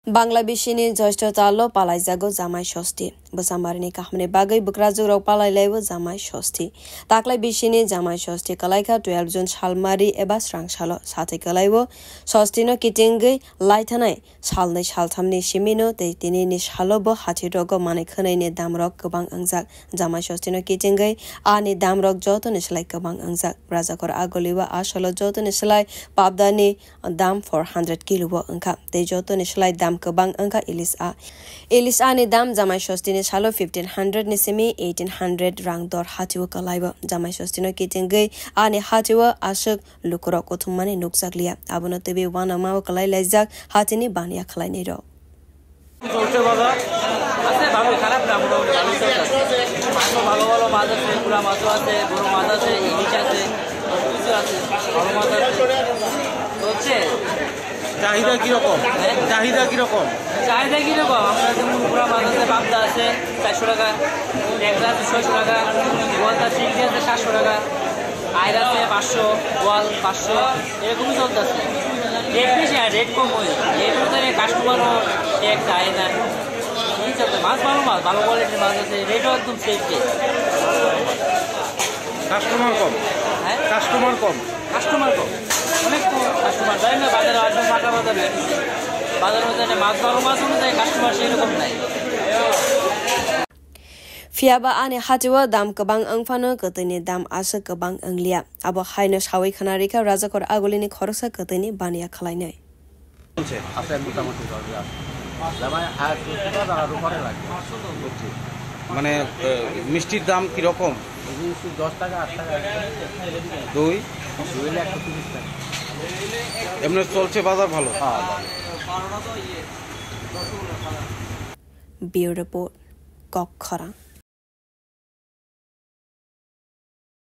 Bangla Bishini Joshto Talo Palai Zago Zamai Shosti. Busambarini Kahmane Bagay Bukrazuro Palai Levo Zamai Shosti. Taklai Bishini Zamai Shosti Kalaika 12 Jun Shalmari Eba Srang Shalo Sate Kalaivo Shostino Kitingi Laitanai Shalne Shaltamni Shimino Te Tinini Shalobo Hatirogo Manikane Damrok Kabang Angzak Zamai Shostino Kitingi Ani Damrok Joton is like Kabang Angzak Razakor Agoliva Ashalo Joton is like Pabdani Dam 400 kilo Anka Te Joton is like Dam Kabang Anka Ilis ni dam Zamai Shostini Shalo 1500 Nisimi 1800 Rang Dor Hatiwa Kalaiba Zamai Shostino Kitingi Ani Hatiwa Ashuk Lukuro Kotumani Nuksaglia Abono Tebi Wana Mawa Kalai Lezak Hatini Bania Kalainero চাহিদা কি রকম আমরা যেমন পুরা মাছ আছে পাবদা আছে 400 টাকা ট্যাংরা আছে 600 টাকা গোয়াল আছে 700 টাকা আইরা আছে 500 গোয়াল 500 এরকমই চলতেছে রেট বেশি আর রেট কম হয় এর মধ্যে কাস্টমারও এক চায় না এই চলতে মাছ ভালো কোয়ালিটির মাছ আছে রেটও একদম সেফ কাস্টমার কম অনেক কাস্টমার যায় না বাজারে আসবেন মাঠা বাজারে মাছ ভালো মাছ অনুযায়ী কাস্টমার সেরকম নাই Fiaba ani hatiwa dam kabang angfano katini dam asa kabang anglia abo haino shawi khanarika rajakor agolini khorsa katini bania khalainai বলছে আছে মোটামুটি জামাই আর টাকার উপরে লাগে মানে মিষ্টির দাম কি রকম 10 টাকা 8 টাকা দই 130 টাকা এমনি চলছে বাজার ভালো Bureau report Kokkara